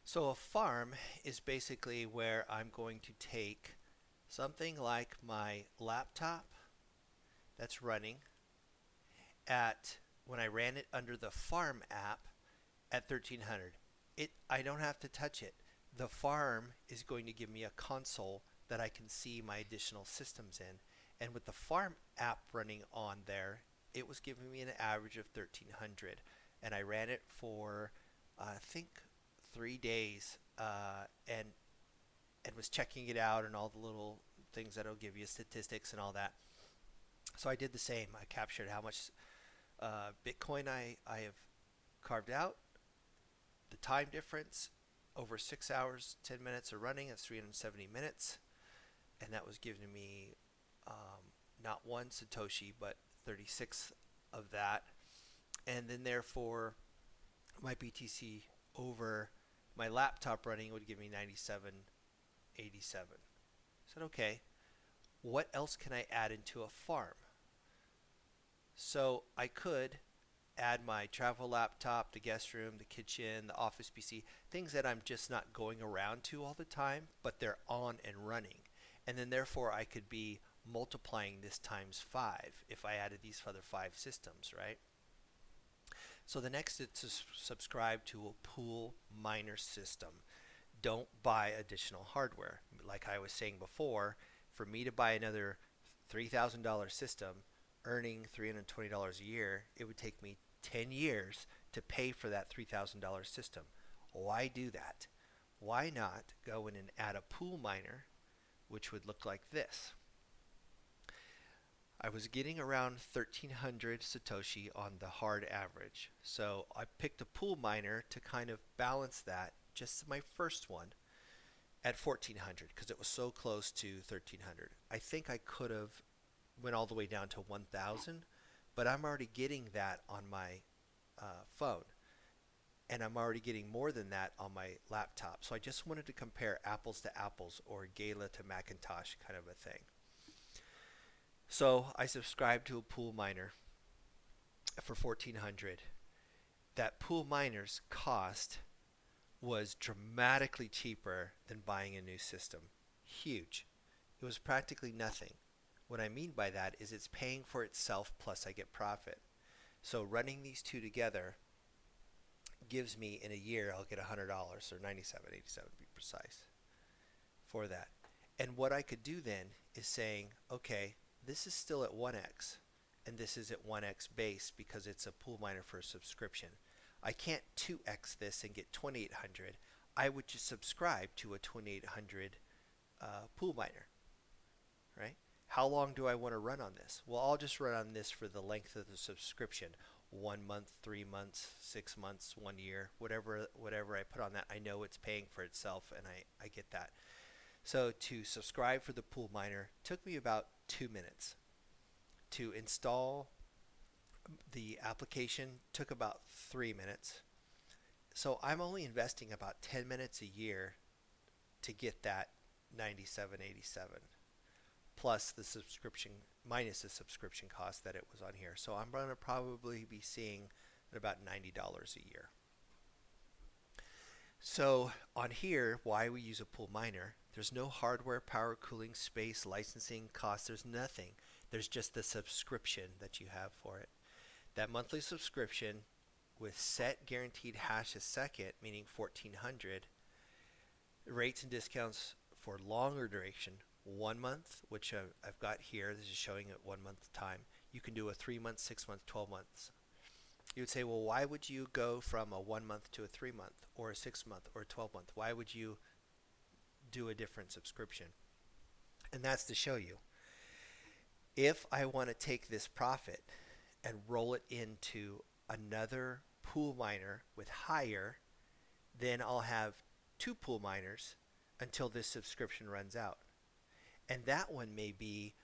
So a farm is basically where I'm going to take something like my laptop that's running at when I ran it under the farm app at 1300. I don't have to touch it. The farm is going to give me a console that I can see my additional systems in. And with the farm app running on there, it was giving me an average of 1300. And I ran it for I think 3 days, and was checking it out and all the little things that'll give you statistics and all that. So I did the same. I captured how much Bitcoin I have carved out, the time difference over 6 hours, 10 minutes of running. That's 370 minutes. And that was giving me not one Satoshi, but 36 of that. And then therefore, my BTC over my laptop running would give me 97.87. I said, okay, what else can I add into a farm? So I could add my travel laptop, the guest room, the kitchen, the office PC, things that I'm just not going around to all the time, but they're on and running. And then therefore I could be multiplying this times 5 if I added these other 5 systems, right? So the next is to subscribe to a pool miner system. Don't buy additional hardware. Like I was saying before, for me to buy another $3,000 system earning $320 a year, it would take me 10 years to pay for that $3,000 system. Why do that? Why not go in and add a pool miner, which would look like this? I was getting around 1300 Satoshi on the hard average. So I picked a pool miner to kind of balance that, just my first one, at 1400 because it was so close to 1300. I think I could have went all the way down to 1000, but I'm already getting that on my phone, and I'm already getting more than that on my laptop. So I just wanted to compare apples to apples, or Gala to Macintosh kind of a thing. So I subscribed to a pool miner for 1400. That pool miner's cost was dramatically cheaper than buying a new system. Huge. It was practically nothing. What I mean by that is it's paying for itself plus I get profit. So running these two together gives me, in a year, I'll get $100, or 97.87 to be precise, for that. And what I could do then is saying, okay, this is still at 1x, and this is at 1x base because it's a pool miner for a subscription. I can't 2x this and get 2800. I would just subscribe to a 2800 pool miner, right? How long do I want to run on this? Well, I'll just run on this for the length of the subscription. 1 month, 3 months, 6 months, 1 year, whatever I put on that, I know it's paying for itself, and I get that. So to subscribe for the pool miner took me about 2 minutes. To install the application took about 3 minutes. So I'm only investing about 10 minutes a year to get that 97.87, plus the subscription, minus the subscription cost that it was on here. So I'm going to probably be seeing about $90 a year. So on here, why we use a pool miner, there's no hardware, power, cooling, space, licensing costs. There's nothing. There's just the subscription that you have for it. That monthly subscription with set guaranteed hash a second, meaning 1400, rates and discounts for longer duration, 1 month, which I've got here. This is showing at 1 month time. You can do a 3 month, 6 month, 12 months. You would say, well, why would you go from a 1 month to a 3 month, or a 6 month, or a 12 month? Why would you do a different subscription? And that's to show you, if I want to take this profit and roll it into another pool miner with higher, then I'll have 2 pool miners until this subscription runs out. And that one may be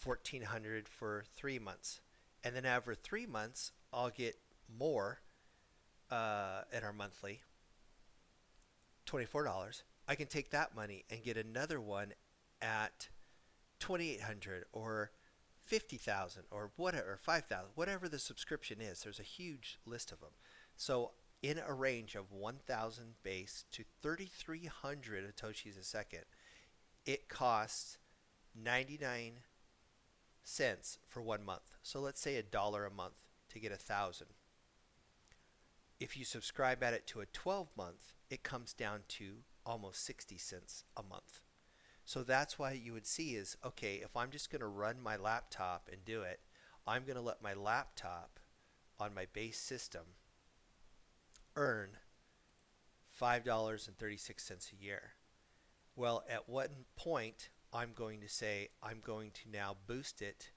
1400 for 3 months. And then after 3 months, I'll get more in our monthly, $24. I can take that money and get another one at 2800 or 50,000 or whatever, 5,000, whatever the subscription is. There's a huge list of them. So in a range of 1,000 base to 3,300 satoshis a second, it costs 99 cents for 1 month. So let's say $1 a month to get 1,000. If you subscribe at it to a 12-month, it comes down to almost 60 cents a month. So that's why you would see is, okay, if I'm just going to run my laptop and do it, I'm going to let my laptop on my base system earn $5.36 a year. Well, at what point I'm going to say I'm going to now boost it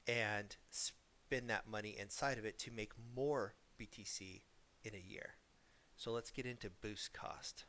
and spend that money inside of it to make more BTC in a year. So let's get into boost cost.